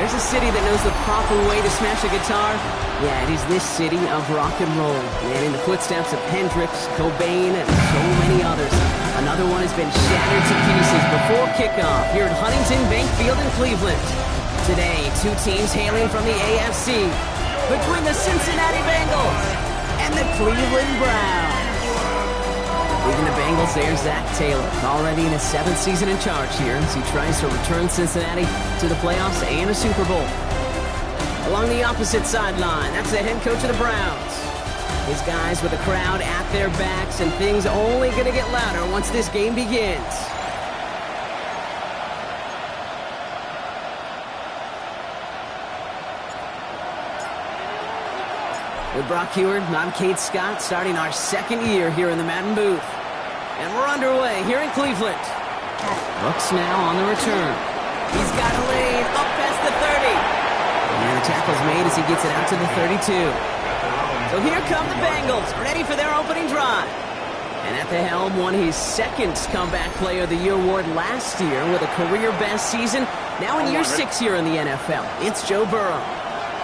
There's a city that knows the proper way to smash a guitar. Yeah, it is this city of rock and roll. And in the footsteps of Hendrix, Cobain, and so many others. Another one has been shattered to pieces before kickoff here at Huntington Bank Field in Cleveland. Today, two teams hailing from the AFC between the Cincinnati Bengals and the Cleveland Browns. Leading the Bengals, there's Zach Taylor, already in his 7th season in charge here as he tries to return Cincinnati to the playoffs and a Super Bowl. Along the opposite sideline, that's the head coach of the Browns. His guys with the crowd at their backs, and things only going to get louder once this game begins. With Brock Heward, I'm Kate Scott, starting our 2nd year here in the Madden booth. And we're underway here in Cleveland. Brooks now on the return. He's got a lane up past the 30. And the tackle's made as he gets it out to the 32. So here come the Bengals, ready for their opening drive. And at the helm, won his 2nd Comeback Player of the Year award last year with a career-best season. Now in year 6 here in the NFL, it's Joe Burrow.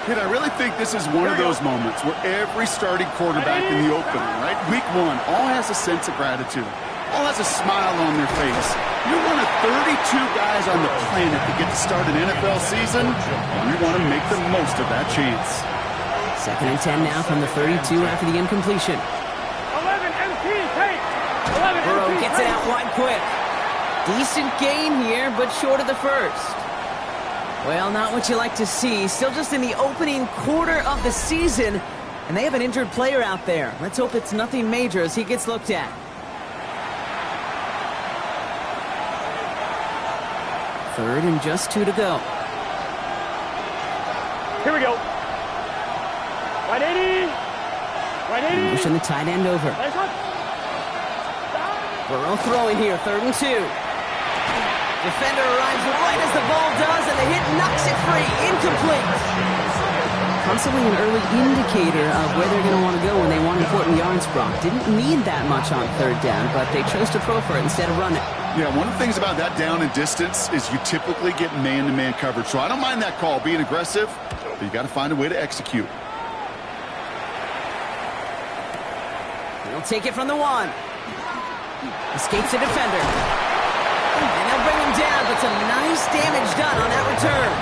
Kid, I really think this is one of those moments where every starting quarterback in the opening, right? Week 1, all has a sense of gratitude. All has a smile on their face. You're one of 32 guys on the planet that get to start an NFL season, and you want to make the most of that chance. 2nd and 10 now from the 32 after the incompletion. 11 MT, take! 11 Burrow MT, gets it out wide quick. Decent gain here, but short of the first. Well, not what you like to see. Still just in the opening quarter of the season, and they have an injured player out there. Let's hope it's nothing major as he gets looked at. 3rd and just 2 to go. Here we go. 180. 180. Pushing the tight end over. Nice one. Burrow throwing here, 3rd and 2. Defender arrives right as the ball does, and the hit knocks it free. Incomplete. Possibly an early indicator of where they're going to want to go when they want important yards, Brock. Didn't need that much on 3rd down, but they chose to throw for it instead of run it. Yeah, one of the things about that down and distance is you typically get man-to-man coverage. So I don't mind that call, being aggressive, but you got to find a way to execute. He'll take it from the 1. Escapes the defender. And they'll bring him down, but some nice damage done on that return.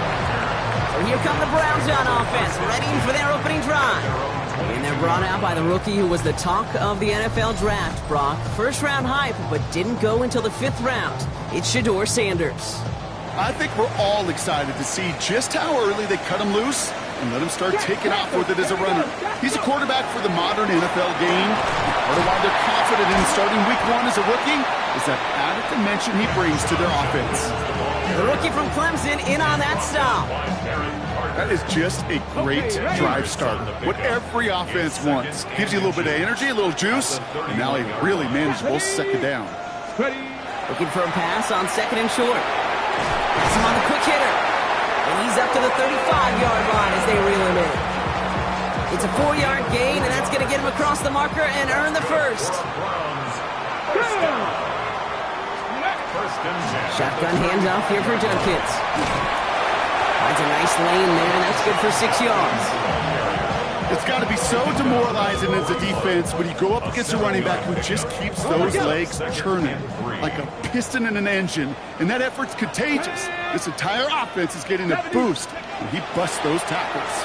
So here come the Browns on offense, ready for their opening drive. And they're brought out by the rookie who was the talk of the NFL draft, Brock. 1st-round hype, but didn't go until the 5th round. It's Shedeur Sanders. I think we're all excited to see just how early they cut him loose and let him start taking off with it as a runner. He's a quarterback for the modern NFL game. Part of why they're confident in starting week 1 as a rookie is that added dimension he brings to their offense. The rookie from Clemson in on that stop. That is just a great drive starter. What every offense wants. Gives you a little bit of energy, a little juice, and now a really manageable 2nd down. Looking for a pass on 2nd and short. That's him on the quick hitter. And he's up to the 35-yard line as they reel him in. It's a 4-yard gain, and that's going to get him across the marker and earn the 1st. Shotgun handoff here for Junkins. Finds a nice lane there, and that's good for 6 yards. It's got to be so demoralizing as a defense when you go up against a running back who just keeps those legs churning like a piston in an engine, and that effort's contagious. This entire offense is getting a boost when he busts those tackles.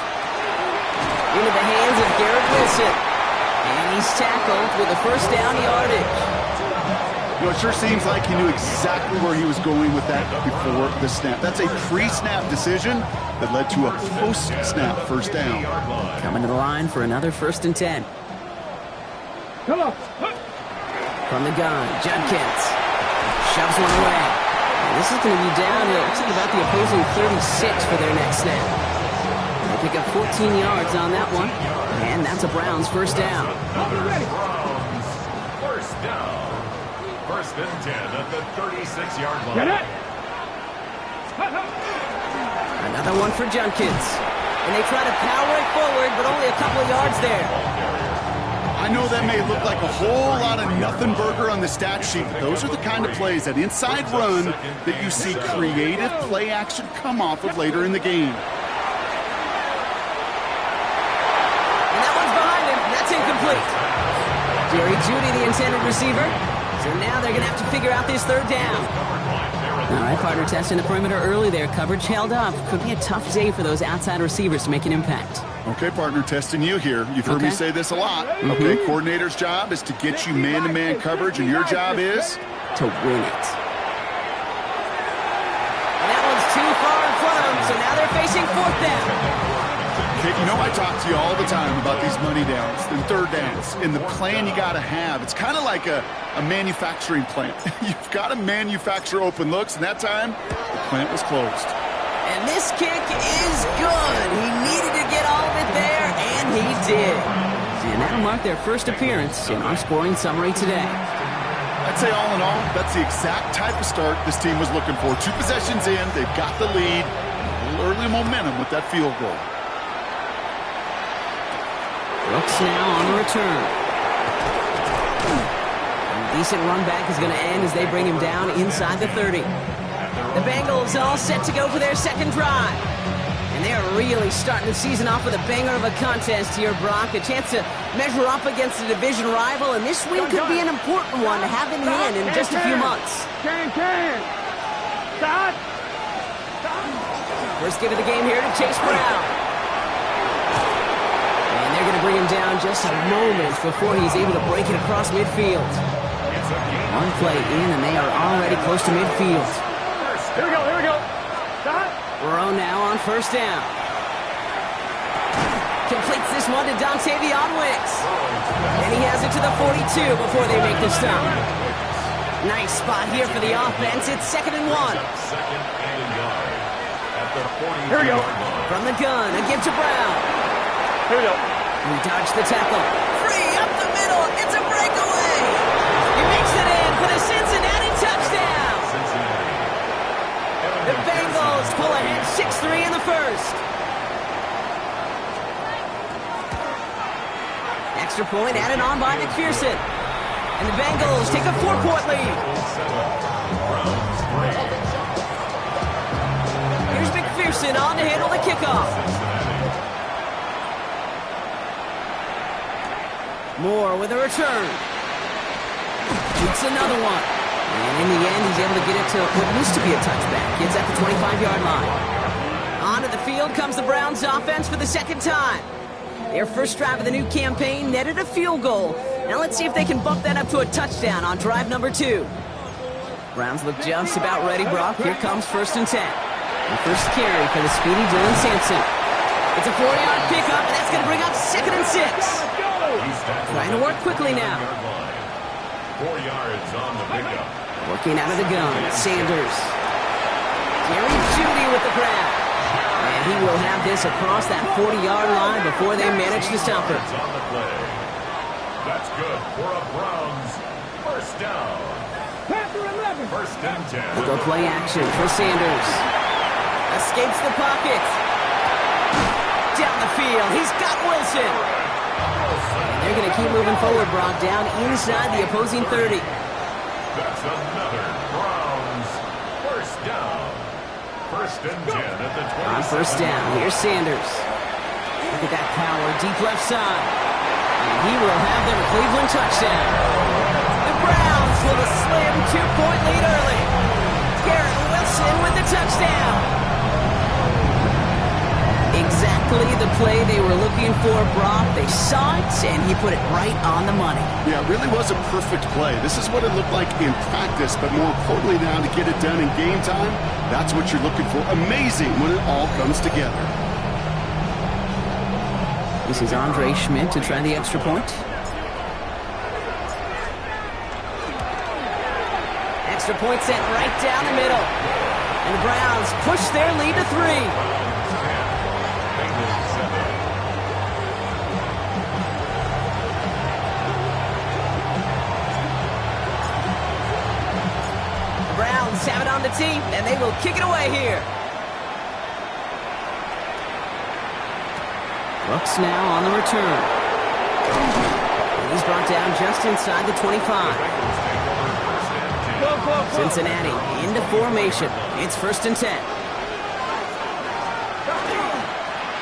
Into the hands of Garret Wilson. And he's tackled with a 1st down yardage. You know, it sure seems like he knew exactly where he was going with that before the snap. That's a pre-snap decision that led to a post-snap 1st down. Coming to the line for another 1st and 10. From the gun, Judkins shoves one away. And this is going to be down to, looks like about the opposing 36 for their next snap. They pick up 14 yards on that one, and that's a Browns 1st down. 1st down. 1st and 10 at the 36-yard line. Another one for Junkins. And they try to power it forward, but only a couple of yards there. I I know that may look like a whole lot of nothing burger on the stat sheet, but those are the kind of plays, that inside run, that you see creative play action come off of later in the game. And that one's behind him. That's incomplete. Jerry Jeudy, the intended receiver. So now they're going to have to figure out this third down. All right, partner, testing the perimeter early there. Coverage held up. Could be a tough day for those outside receivers to make an impact. Okay, partner, testing you here. You've heard me say this a lot. Okay, coordinator's job is to get you man-to-man coverage, and your job is to win it. And that one's too far in front of them, so now they're facing fourth down. Okay, you know I talk to you all the time about these money downs and third downs, and the plan you got to have. It's kind of like a manufacturing plant. You've got to manufacture open looks, and that time, the plant was closed. And this kick is good. He needed to get all of it there, and he did. And that'll mark their first appearance in our scoring summary today. I'd say all in all, that's the exact type of start this team was looking for. 2 possessions in, they've got the lead, a little early momentum with that field goal. Brooks now on the return. A decent run back is going to end as they bring him down inside the 30. The Bengals all set to go for their second drive. And they're really starting the season off with a banger of a contest here, Brock. A chance to measure up against a division rival, and this win could be an important one to have in hand in just a few months. Stop. First give of the game here to Chase Brown. And they're going to bring him down just a moment before he's able to break it across midfield. One play in, and they are already close to midfield. Here we go. Stop. Burrow now on first down. Completes this one to Dontavion Wicks. And he has it to the 42 before they make the stop. Nice spot here for the offense. It's 2nd and 1. Here we go. From the gun, a give to Brown. Here we go. He dodged the tackle. Free up the middle. It's a breakaway. He makes it in for the Cincinnati touchdown. The Bengals pull ahead 6-3 in the first. Extra point added on by McPherson. And the Bengals take a 4-point lead. Here's McPherson on to handle the kickoff. Moore with a return. Shoots another one. And in the end, he's able to get it to what used to be a touchback. Gets at the 25-yard line. Onto the field comes the Browns offense for the second time. Their first drive of the new campaign netted a field goal. Now let's see if they can bump that up to a touchdown on drive number 2. Browns look just about ready, Brock. Here comes 1st and 10. The first carry for the speedy Dylan Sampson. It's a 4-yard pickup, and that's going to bring up 2nd and 6. Trying to work quickly now. 4 yards on the pickup. Working out of the gun, Sanders. Jerry Jeudy with the grab. And he will have this across that 40-yard line before they manage to stop her. On the play. That's good for a Browns first down. 1st and 10. We'll go play action for Sanders. Escapes the pocket. Down the field. He's got Wilson. And they're going to keep moving forward, Brock, down inside the opposing 30. That's another Browns first down. 1st and 10 at the 20. On first down, here's Sanders. Look at that power, deep left side. And he will have them a Cleveland touchdown. The Browns with a slim 2-point lead early. Garret Wilson with the touchdown. Exactly the play they were looking for, Brock. They saw it, and he put it right on the money. Yeah, it really was a perfect play. This is what it looked like in practice, but more importantly now to get it done in game time, that's what you're looking for. Amazing when it all comes together. This is Andre Schmidt to try the extra point. Extra point sent right down the middle. And the Browns push their lead to 3. Have it on the team, and they will kick it away here. Brooks now on the return. And He's brought down just inside the 25. Cincinnati into formation. It's 1st and 10.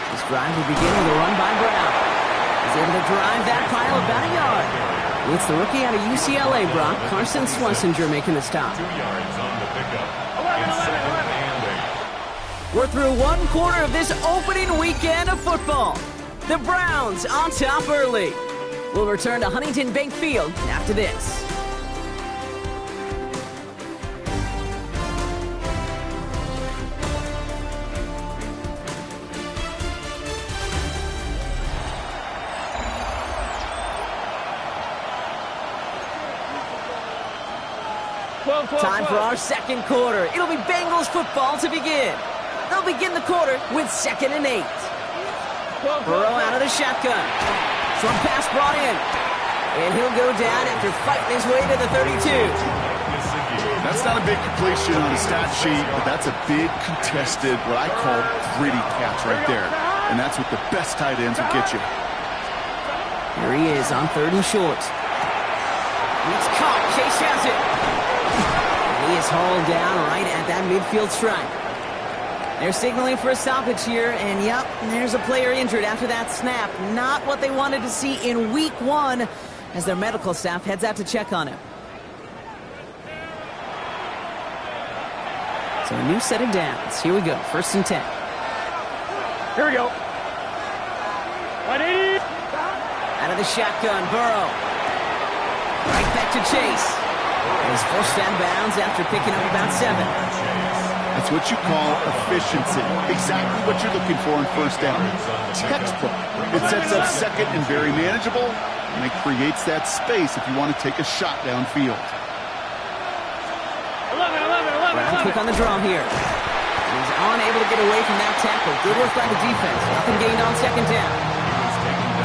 This drive will begin with a run by Brown. He's able to drive that pile about a yard. It's the rookie out of UCLA, Brock, Carson Schlesinger, making the stop. 2 yards on the pickup. It's 2nd and 8. We're through one quarter of this opening weekend of football. The Browns on top early. We'll return to Huntington Bank Field after this. Time for our second quarter. It'll be Bengals football to begin. They'll begin the quarter with 2nd and 8. Burrow out of the shotgun. Short pass brought in. And he'll go down after fighting his way to the 32. That's not a big completion on the stat sheet, but that's a big contested, what I call gritty catch right there. And that's what the best tight ends will get you. Here he is on 3rd and short. It's caught. Chase has it. He is hauled down right at that midfield stripe. They're signaling for a stoppage here, and yep, there's a player injured after that snap. Not what they wanted to see in week 1 as their medical staff heads out to check on him. So a new set of downs. Here we go, 1st and 10. Here we go. 180. Out of the shotgun, Burrow. Right back to Chase. He's forced out of bounds after picking up about 7. That's what you call efficiency. Exactly what you're looking for in 1st down. Textbook. It sets up 2nd and very manageable, and it creates that space if you want to take a shot downfield. 11. Brown quick on the draw here. He's unable to get away from that tackle. Good work by the defense. Nothing gained on 2nd down.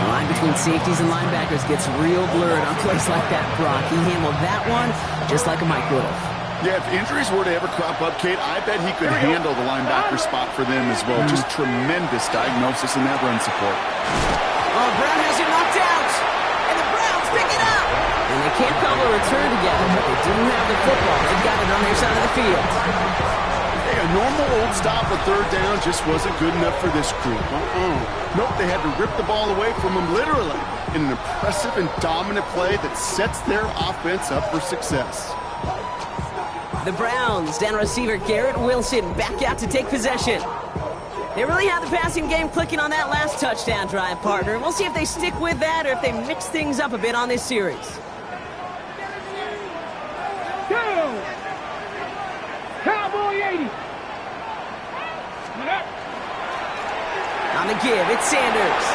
The line between safeties and linebackers gets real blurred on plays like that, Brock. He handled that one just like a Mike would have. Yeah, if injuries were to ever crop up, Kate, I bet he could handle the linebacker spot for them as well. Just tremendous diagnosis in that run support. Oh, Brown has it knocked out. And the Browns pick it up. And they can't call a return together, but they do have the football. They've got it on their side of the field. Hey, a normal old stop at 3rd down just wasn't good enough for this group. Nope, they had to rip the ball away from them literally in an impressive and dominant play that sets their offense up for success. The Browns, down receiver Garret Wilson, back out to take possession. They really had the passing game clicking on that last touchdown drive, partner. We'll see if they stick with that or if they mix things up a bit on this series. Cowboy 80. On the give, it's Sanders.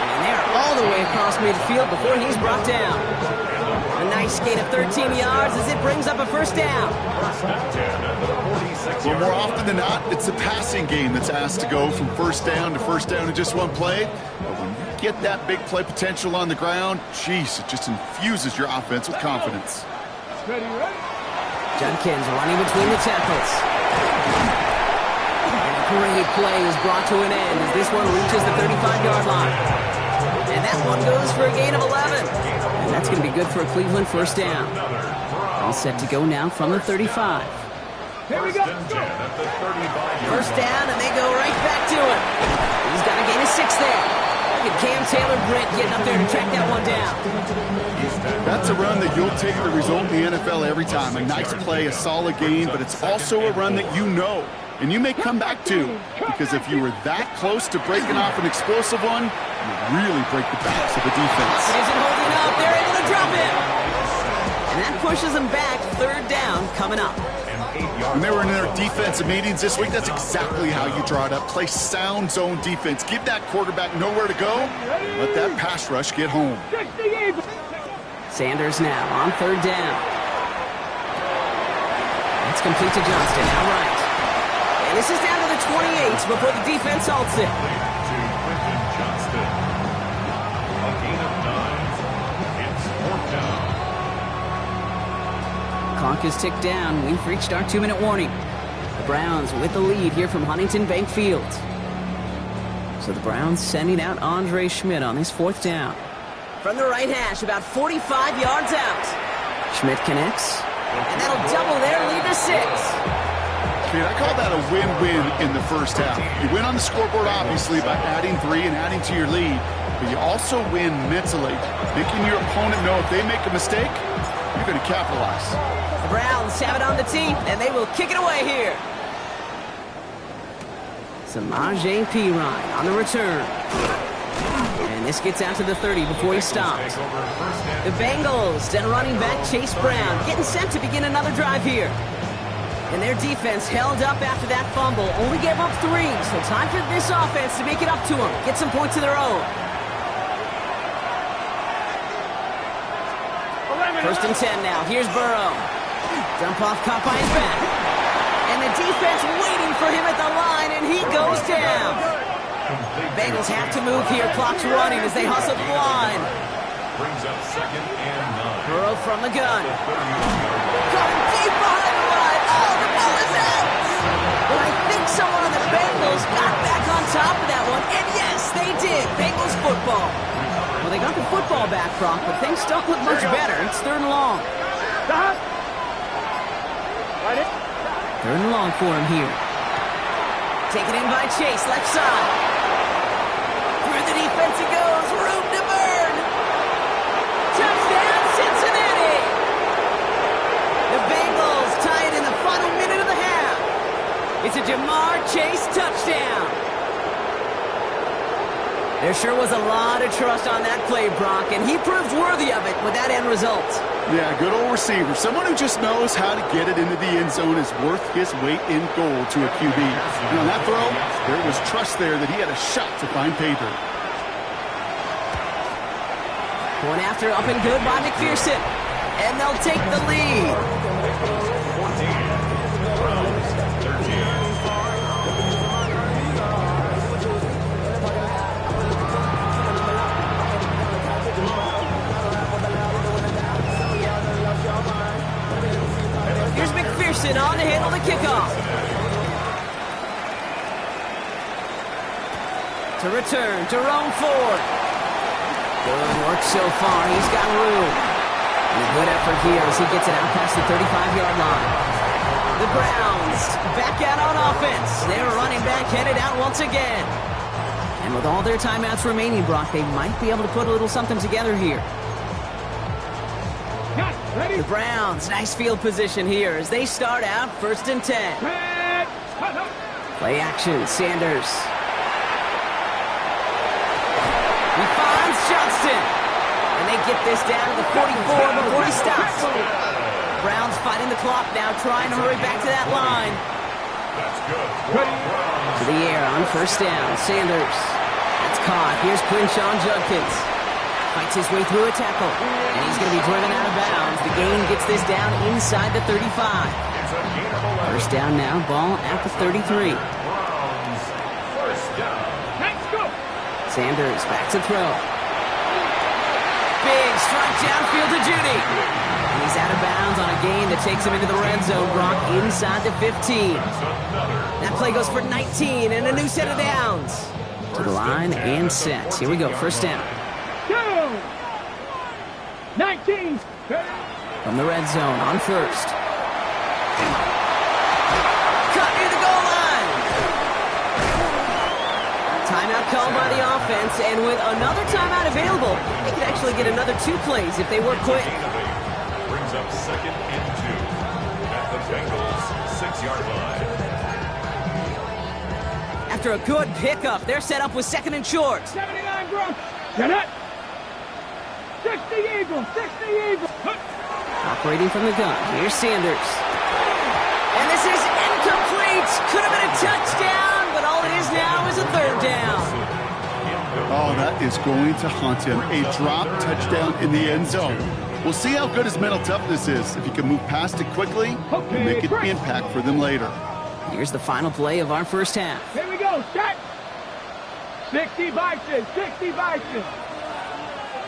And they're all the way across midfield before he's brought down. A nice gain of 13 yards as it brings up a 1st down. Well, more often than not, it's the passing game that's asked to go from 1st down to 1st down in just one play. But when you get that big play potential on the ground, geez, it just infuses your offense with confidence. Judkins running between the tackles. And a great play is brought to an end as this one reaches the 35-yard line. And that one goes for a gain of 11. And that's going to be good for a Cleveland 1st down. All set to go now from the 35. Here we go. 1st down, and they go right back to him. He's got a gain of 6 there. Look at Cam Taylor-Britt getting up there to track that one down. That's a run that you'll take the result in the NFL every time. A nice play, a solid game, but it's also a run that you know and you may come back to, because if you were that close to breaking off an explosive one, you really break the backs of the defense. It isn't holding up. They're able to drop it. And that pushes them back. 3rd down coming up. When they were in their defensive meetings this week, that's exactly how you draw it up. Play sound zone defense. Give that quarterback nowhere to go. Let that pass rush get home. Sanders now on 3rd down. It's complete to Johnston. Now right. And this is down to the 28 before the defense halts it. A gain of 9. It's 4th down. Clock is ticked down. We've reached our 2-minute warning. The Browns with the lead here from Huntington Bank Field. So the Browns sending out Andre Schmidt on this 4th down. From the right hash, about 45 yards out. Schmidt connects, and that'll double their lead to 6. Dude, I call that a win-win in the first half. You win on the scoreboard, obviously, by adding 3 and adding to your lead, but you also win mentally, making your opponent know if they make a mistake, you're going to capitalize. The Browns have it on the tee, and they will kick it away here. Samaje Perine on the return. And this gets out to the 30 before he stops. The Bengals and running back Chase Brown getting set to begin another drive here. And their defense held up after that fumble. Only gave up 3, so time for this offense to make it up to them. Get some points of their own. 1st and 10 now. Here's Burrow. Dump off caught by his back. And the defense waiting for him at the line, and he goes down. Bengals have to move here. Clock's running as they hustle the line. Brings up 2nd and 9. Burrow from the gun. Coming deep behind the line. Oh, the ball is out. But I think someone on the Bengals got back on top of that one. And yes, they did. Bengals football. Well, they got the football back, Brock, but things don't look much better. It's 3rd and long. 3rd and long for him here. Taken in by Chase, left side. Through the defense it goes. Room to burn. Touchdown, Cincinnati. The Bengals tie it in the final minute of the half. It's a Jamar Chase touchdown. There sure was a lot of trust on that play, Brock, and he proved worthy of it with that end result. Yeah, good old receiver. Someone who just knows how to get it into the end zone is worth his weight in gold to a QB. And on that throw, there was trust there that he had a shot to find pay dirt. Going after up and good by McPherson. And they'll take the lead. 13. Here's McPherson on to handle the kickoff. To return, Jerome Ford. Good work so far. He's got room. And a good effort here as he gets it out past the 35-yard line. The Browns back out on offense. Their running back headed out once again. And with all their timeouts remaining, Brock, they might be able to put a little something together here. The Browns, nice field position here as they start out 1st and 10. Play action, Sanders. He finds Johnston. And they get this down to the 44 before he stops. Browns fighting the clock now, trying to hurry back to that line. That's good. To the air on 1st down, Sanders. That's caught. Here's Quinshawn Judkins. Fights his way through a tackle, and he's going to be driven out of bounds. The gain gets this down inside the 35. 1st down now, ball at the 33. Browns, 1st down. Let's go. Sanders back to throw. Big strike downfield to Judy. And he's out of bounds on a gain that takes him into the red zone, Brock, inside the 15. That play goes for 19 and a new set of downs. To the line and set. Here we go, 1st down. 19. From the red zone on 1st. Cut near the goal line. Timeout called by the offense, and with another timeout available, they could actually get another 2 plays if they work quick. Brings up 2nd and 2 at the Bengals 6-yard line. After a good pickup, they're set up with 2nd and short. 79 Gronk. Get it. 60 Eagles. 60 Eagles. Operating from the gun. Here's Sanders. And this is incomplete. Could have been a touchdown, but all it is now is a 3rd down. Oh, that is going to haunt him. A drop touchdown in the end zone. We'll see how good his mental toughness is. If he can move past it quickly and make an impact for them later. Here's the final play of our 1st half. Here we go. Set. 60 Bison. 60 Bison.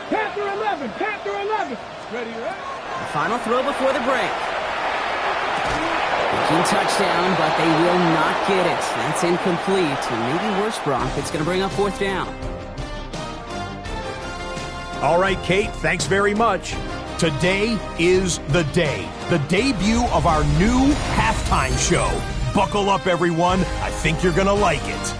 Panther 11. Panther 11. Ready, right? The final throw before the break. Making touchdown, but they will not get it. That's incomplete. And maybe worse, Brock. It's going to bring up 4th down. All right, Kate, thanks very much. Today is the day, the debut of our new halftime show. Buckle up, everyone. I think you're going to like it.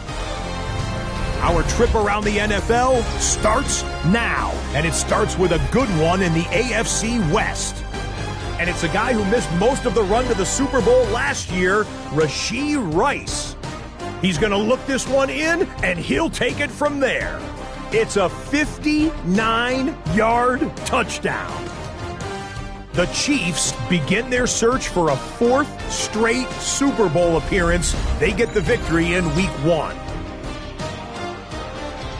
Our trip around the NFL starts now, and it starts with a good one in the AFC West. And it's a guy who missed most of the run to the Super Bowl last year, Rashee Rice. He's going to look this one in, and he'll take it from there. It's a 59-yard touchdown. The Chiefs begin their search for a 4th straight Super Bowl appearance. They get the victory in Week 1.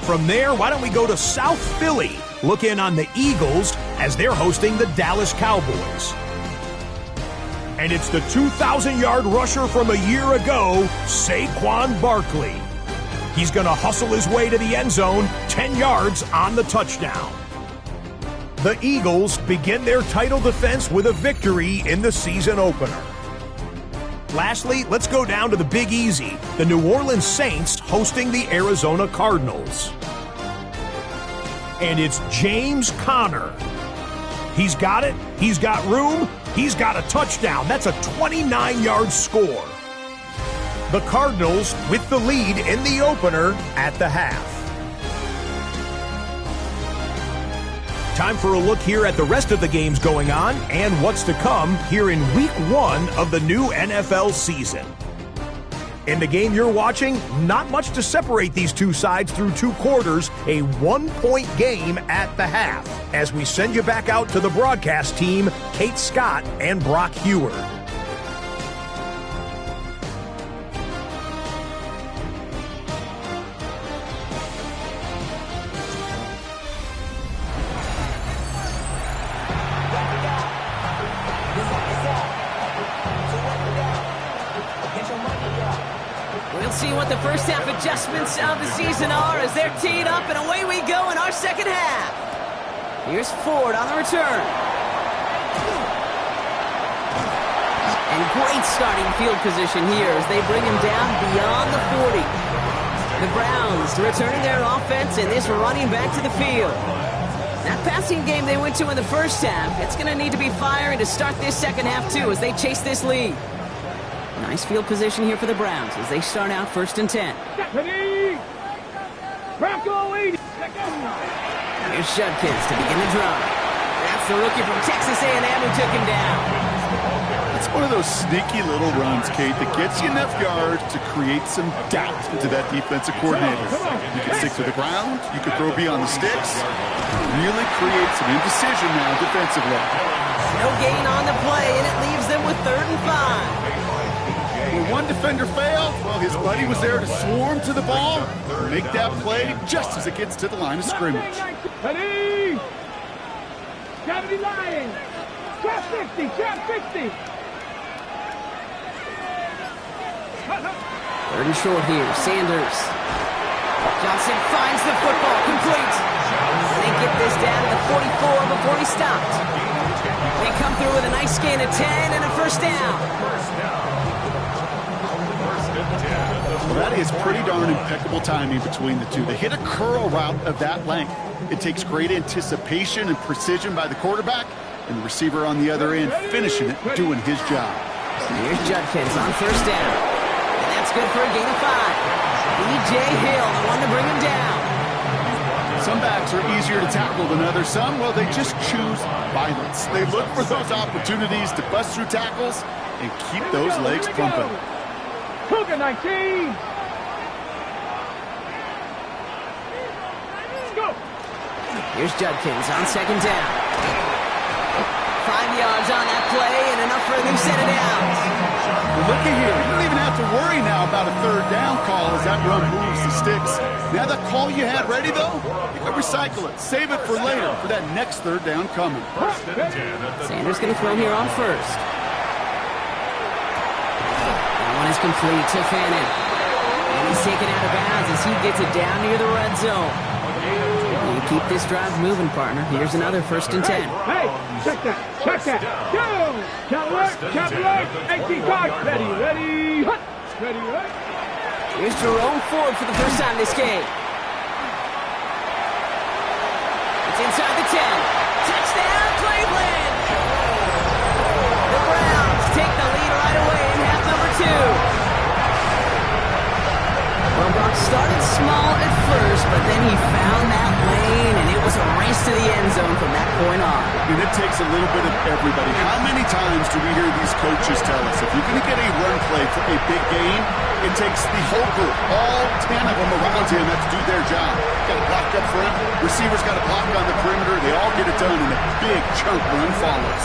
From there, why don't we go to South Philly, look in on the Eagles as they're hosting the Dallas Cowboys. And it's the 2,000-yard rusher from a year ago, Saquon Barkley. He's going to hustle his way to the end zone, 10 yards on the touchdown. The Eagles begin their title defense with a victory in the season opener. Lastly, let's go down to the Big Easy, the New Orleans Saints hosting the Arizona Cardinals. And it's James Conner. He's got it, he's got room, he's got a touchdown. That's a 29-yard score. The Cardinals with the lead in the opener at the half. Time for a look here at the rest of the games going on and what's to come here in Week 1 of the new NFL season. In the game you're watching, not much to separate these two sides through 2 quarters, a 1-point game at the half. As we send you back out to the broadcast team, Kate Scott and Brock Heward. We'll see what the first half adjustments of the season are as they're teed up, and away we go in our second half. Here's Ford on the return. And great starting field position here as they bring him down beyond the 40. The Browns returning their offense and this running back to the field. That passing game they went to in the first half, it's going to need to be firing to start this second half too as they chase this lead. Nice field position here for the Browns as they start out 1st and 10. Here's Judkins to begin the drive. That's the rookie from Texas A&M who took him down. It's one of those sneaky little runs, Kate, that gets you enough yards to create some doubt into that defensive coordinator. You can stick to the ground, you can throw beyond the sticks. Really create some indecision now defensively. No gain on the play, and it leaves them with 3rd and 5. When one defender failed, well, his buddy was there to swarm to the ball, make that play just as it gets to the line of scrimmage. Ready? 79. Trap 60. Trap 60. 3rd and short here. Sanders. Johnson finds the football. Complete. They get this down to the 44 before he stopped. They come through with a nice gain of 10 and a first down. Well, that is pretty darn impeccable timing between the two. They hit a curl route of that length. It takes great anticipation and precision by the quarterback, and the receiver on the other end finishing it, doing his job. Here's Judkins on first down. And that's good for a gain of 5. E.J. Hill, the one to bring him down. Some backs are easier to tackle than others. Some, well, they just choose violence. They look for those opportunities to bust through tackles and keep those legs pumping. Cougar 19. Go. Here's Judkins on 2nd down. 5 yards on that play and enough for a new set of downs. Well, look at here. You don't even have to worry now about a 3rd down call as that run moves the sticks. Now that call you had ready, though, you can recycle it. Save it for later for that next 3rd down coming. Sanders going to throw here on 1st. That one is complete to Fannin. And he's taken out of bounds as he gets it down near the red zone. You keep this drive moving, partner. Here's another 1st and 10. Hey, check that. Check that. Go. Count alert. Count alert. 18 cards. Ready. Ready. Hut. Ready. Right. Here's Jerome Ford for the first time this game. It's inside the 10. Touchdown, Cleveland! The Browns take the lead right away in half number 2. Well, Brock started small at first, but then he found that lane, and it was a race to the end zone from that point on. And it takes a little bit of everybody. How many times do we hear these coaches tell us, if you're going to get a run play for a big gain, it takes the whole group, all 10 of them around you, and that's do their job. Got to block up front. Receivers got to block on the perimeter. They all get it done, and a big chunk run follows.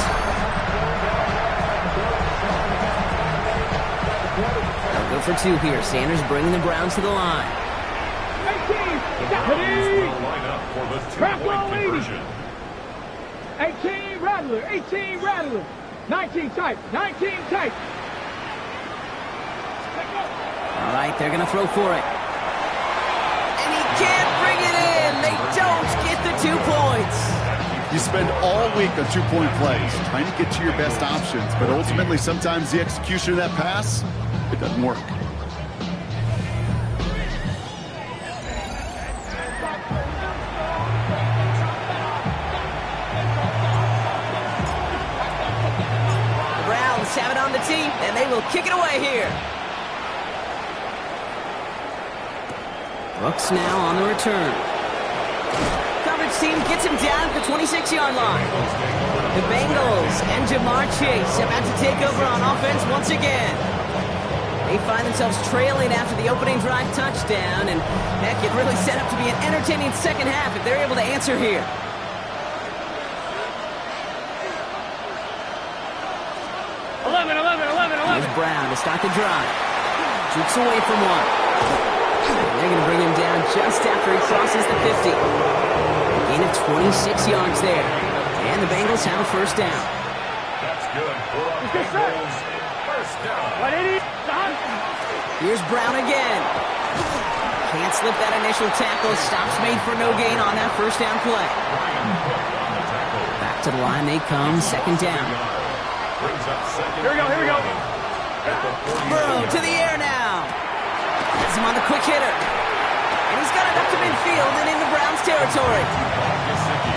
Go for 2 here. Sanders bringing the Browns to the line. 18, Rattler, 18, Rattler. 19 tight, 19 tight. All right, they're going to throw for it. And he can't bring it in. They don't get the 2 points. You spend all week on 2-point plays, trying to get to your best options, but ultimately sometimes the execution of that pass, it doesn't work. The Browns have it on the tee, and they will kick it away here. Brooks now on the return. Coverage team gets him down at the 26-yard line. The Bengals and Jamar Chase about to take over on offense once again. They find themselves trailing after the opening drive touchdown, and heck, it really set up to be an entertaining second half if they're able to answer here. Here's Brown to start the drive. Shoots away from one. They're going to bring him down just after he crosses the 50. A gain of 26 yards there. And the Bengals have a first down. That's good for our Bengals. First down. Here's Brown again. Can't slip that initial tackle. Stops made for no gain on that first down play. Back to the line they come. Second down. Here we go. Burrow to the air now. Has him on the quick hitter. And he's got it up to midfield and into Browns territory.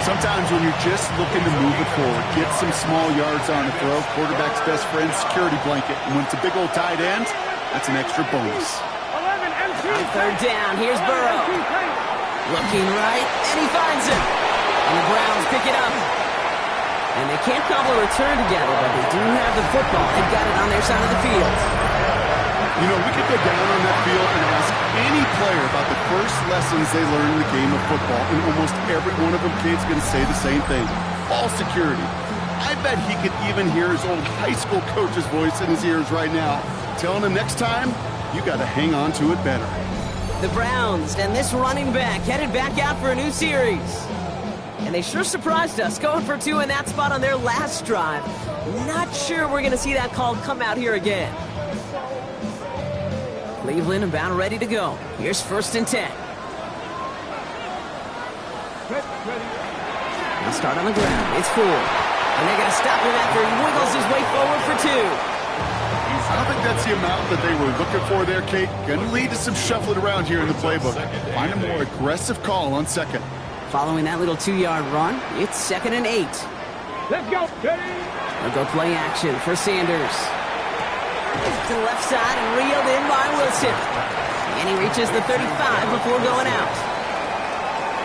Sometimes when you're just looking to move it forward, get some small yards on the throw, quarterback's best friend, security blanket. And when it's a big old tight end, that's an extra bonus. On third down, here's Burrow. Looking right, and he finds him. And the Browns pick it up. And they can't cobble a return together, but they do have the football. They've got it on their side of the field. You know, we could go down on that field and ask any player about the first lessons they learned in the game of football, and almost every one of them kids going to say the same thing. Ball security. I bet he could even hear his old high school coach's voice in his ears right now, telling him next time, you got to hang on to it better. The Browns and this running back headed back out for a new series. And they sure surprised us, going for 2 in that spot on their last drive. Not sure we're going to see that call come out here again. Cleveland about ready to go. Here's 1st and 10. They'll start on the ground. It's 4. And they're going to stop him after he wiggles his way forward for 2. I don't think that's the amount that they were looking for there, Kate. Going to lead to some shuffling around here in the playbook. Find a more aggressive call on second. Following that little 2-yard run, it's 2nd and 8. Let's go. They'll go play action for Sanders. To the left side and reeled in by Wilson. And he reaches the 35 before going out.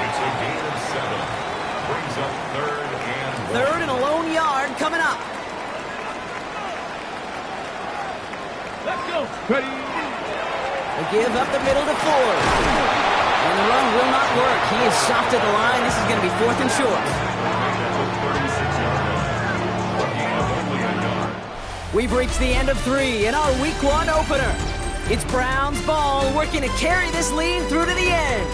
It's a gain of 7. Brings up 3rd and 1. 3rd and a lone yard coming up. Let's go. Ready. They give up the middle to Ford. And the run will not work. He is soft at the line. This is going to be 4th and short. We've reached the end of 3 in our Week 1 opener. It's Browns ball working to carry this lead through to the end.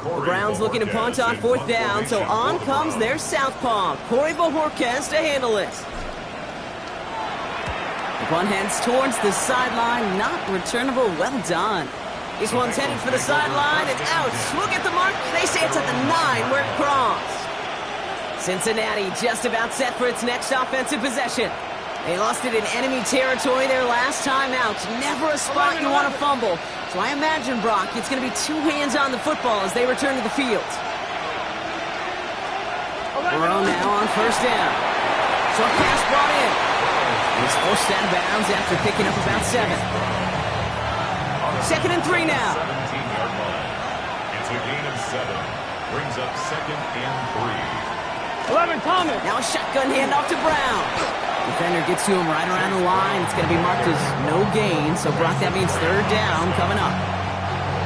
The Browns looking to punt on 4th down, so on comes their southpaw, Corey Bojorquez, to handle it. One heads towards the sideline, not returnable. Well done. This one's headed for the sideline and out. Look at the mark. They say it's at the 9 where it crossed. Cincinnati just about set for its next offensive possession. They lost it in enemy territory their last time out. Never a spot you want to fumble. So I imagine, Brock, it's going to be 2 hands on the football as they return to the field. Burrow now on first down. Short pass brought in. He's forced out of bounds after picking up about 7. 2nd and 3 now. 17-yard line. It's a gain of 7. Brings up 2nd and 3. 11, Thomas. Now a shotgun handoff to Brown. Defender gets to him right around the line. It's going to be marked as no gain. So, Brock, that means 3rd down coming up.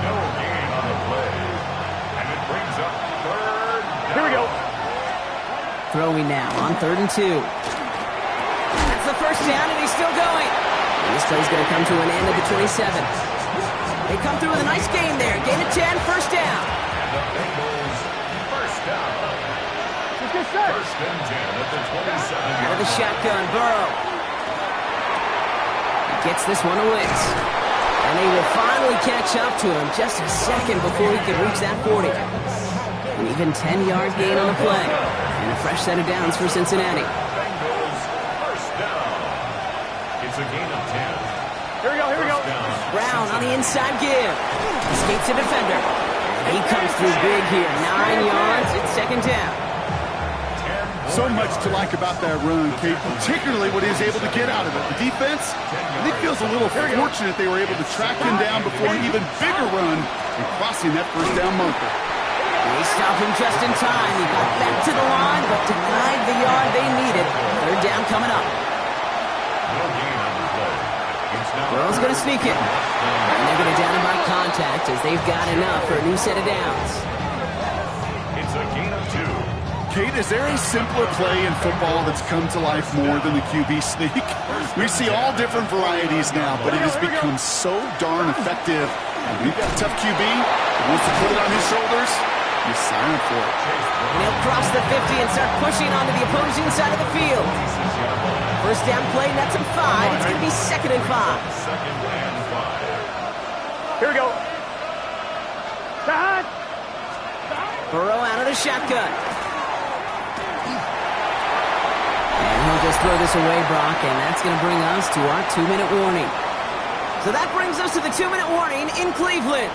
No gain on the play. And it brings up 3rd down. Here we go. Throwing now on 3rd and 2. That's the first down, and he's still going. And this play's going to come to an end at the 27. They come through with a nice gain there. Gain of 10, first down. And the Bengals, first down. First and 10 at the 27. Out of the shotgun, Burrow. He gets this one to Wicks. And they will finally catch up to him just a second before he can reach that 40. An even 10-yard gain on the play. And a fresh set of downs for Cincinnati. Bengals, first down. It's a gain of 10. Here we go, here we go. Brown on the inside give. Escapes a defender. And he comes through big here. 9 yards. It's 2nd down. So much to like about that run, Kate, particularly what he was able to get out of it. The defense, I think, feels a little fortunate they were able to track him down before an even bigger run and crossing that first down marker. They stopped him just in time. He got back to the line, but denied the yard they needed. 3rd down coming up. No gain on the play. It's now Burrow's going to sneak it. And they're going to down him by contact as they've got enough for a new set of downs. It's a gain of 2. Kate, is there a simpler play in football that's come to life more than the QB sneak? We see all different varieties now, but it has become so darn effective. And we've got a tough QB who wants to put it on his shoulders. You sign up for it. And he'll cross the 50 and start pushing onto the opposing side of the field. First down play, that's a 5. It's going to be 2nd and 5. 2nd and 5. Here we go. Side. Burrow out of the shotgun. And he'll just throw this away, Brock, and that's going to bring us to our 2-minute warning. So that brings us to the 2-minute warning in Cleveland.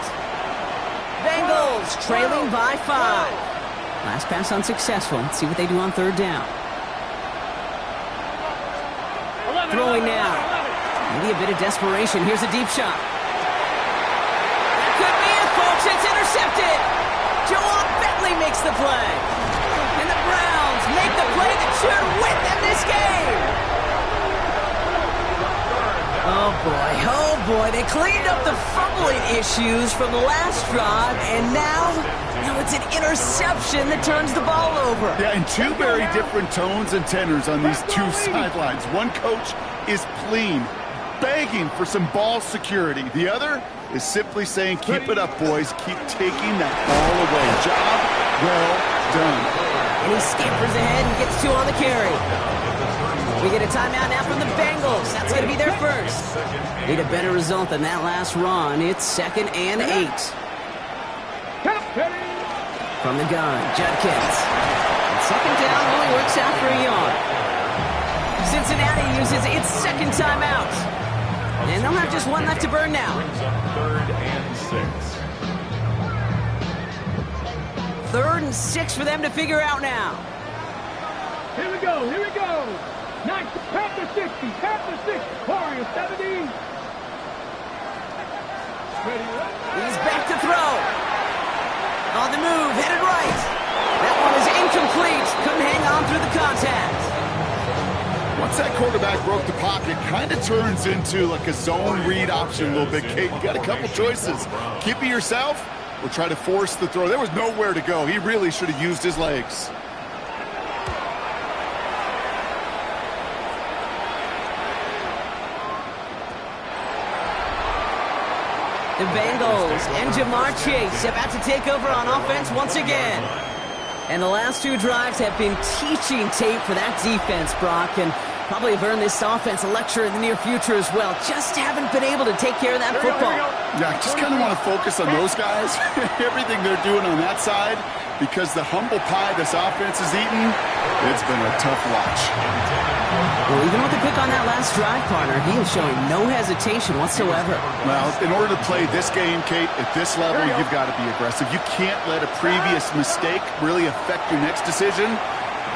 Bengals trailing by 5. Last pass unsuccessful. Let's see what they do on 3rd down. Throwing now. Maybe a bit of desperation. Here's a deep shot. That could be it, folks. It's intercepted. Joel Bentley makes the play. And the Browns make the play that should win them this game. Oh, boy. They cleaned up the fumbling issues from the last drive, and now it's an interception that turns the ball over. Yeah, and 2 very different tones and tenors on these 2 sidelines. One coach is pleading, begging for some ball security. The other is simply saying, keep it up, boys. Keep taking that ball away. Job well done. And he scampers ahead and gets 2 on the carry. We get a timeout now from the Bengals. That's going to be their first. Need a better result than that last run. It's 2nd and 8. From the gun, Judkins. And 2nd down only works out for a yard. Cincinnati uses its 2nd timeout. And they'll have just 1 left to burn now. 3rd and 6. 3rd and 6 for them to figure out now. Here we go, here we go. Nice, Panther 60, Panther 60, Warrior 70. Ready, He's back to throw. On the move, headed right. That one is incomplete. Couldn't hang on through the contact. Once that quarterback broke the pocket, kind of turns into like a zone read option a little bit, Kate. You got a couple choices. Keep it yourself or try to force the throw. There was nowhere to go. He really should have used his legs. The Bengals and Jamar Chase about to take over on offense once again. And the last two drives have been teaching tape for that defense, Brock, and probably have earned this offense a lecture in the near future as well. Just haven't been able to take care of that football. Yeah, I just kind of want to focus on those guys, everything they're doing on that side, because the humble pie this offense has eaten, it's been a tough watch. Well, even with the pick on that last drive, partner, he is showing no hesitation whatsoever. Well, in order to play this game, Kate, at this level, you've got to be aggressive. You can't let a previous mistake really affect your next decision.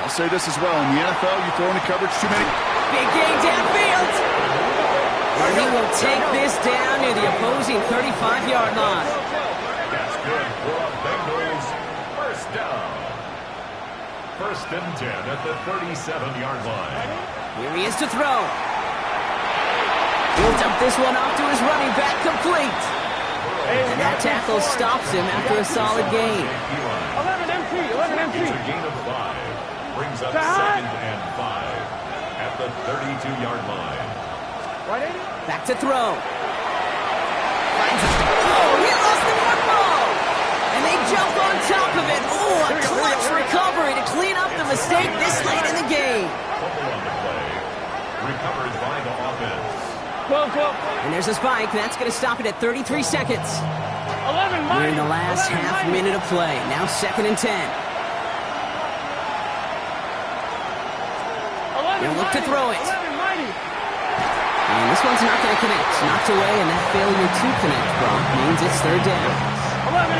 I'll say this as well. In the NFL, you throw into coverage too many. Big gain downfield. And he will take this down near the opposing 35-yard line. That's good for Bengals. First down. First and 10 at the 37-yard line. Here he is to throw. He'll dump this one off to his running back, complete. And that tackle stops him after a solid gain. 11 MT, 11 MT. It's a gain of 5. Brings up second and 5 at the 32-yard line. Back to throw. Oh, he lost the football! And they jump on top of it. Oh, a clutch recovery to clean up the mistake this late in the game. Fumble on the play. Recovered by the offense. 12. And there's a spike. That's going to stop it at 33 seconds. 11, We're in the last half minute of play. Now second and 10. They'll look to throw it. And this one's not going to connect. Knocked away, and that failure to connect, Brock, means it's third down. 11.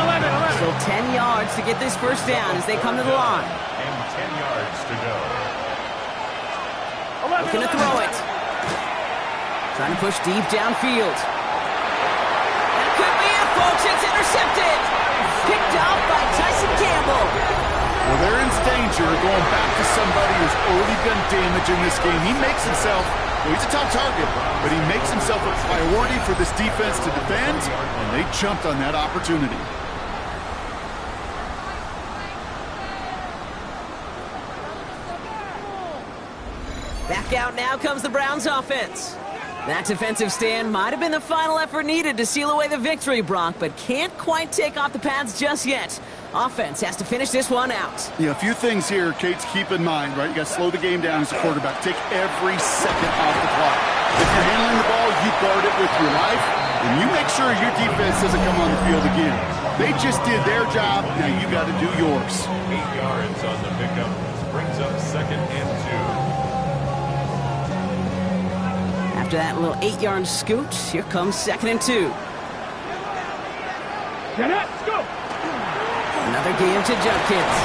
Still 10 yards to get this first down as they come to the line. And 10 yards to go. Looking to throw it. Trying to push deep downfield. That could be it, folks. It's intercepted. Picked off by Tyson Campbell. Well, they're in danger going back to somebody who's already done damage in this game. He makes himself, well, he's a top target, but he makes himself a priority for this defense to defend, and they jumped on that opportunity. Back out now comes the Browns offense. That defensive stand might have been the final effort needed to seal away the victory, Brock, but can't quite take off the pads just yet. Offense has to finish this one out. Yeah, a few things here, Kate, to keep in mind, right? You got to slow the game down as a quarterback. Take every second off the clock. If you're handling the ball, you guard it with your life, and you make sure your defense doesn't come on the field again. They just did their job, now you got to do yours. 8 yards on the pickup. Brings up second and 2. After that little 8-yard scoot, here comes second and 2. Another game to Judkins.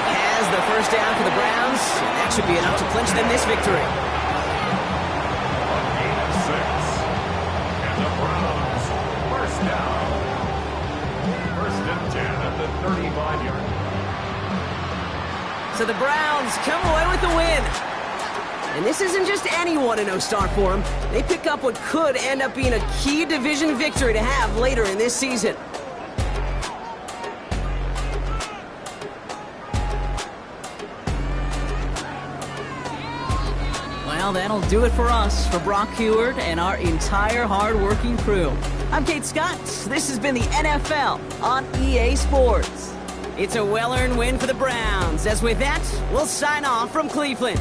He has the first down for the Browns, and that should be enough to clinch them this victory. A gain of 6. And the Browns, first down. First and 10 at the 35-yard line. So the Browns come away with the win. And this isn't just any 1-0 start for them. They pick up what could end up being a key division victory to have later in this season. Well, that'll do it for us, for Brock Heward and our entire hard-working crew. I'm Kate Scott. This has been the NFL on EA Sports. It's a well-earned win for the Browns. As with that, we'll sign off from Cleveland.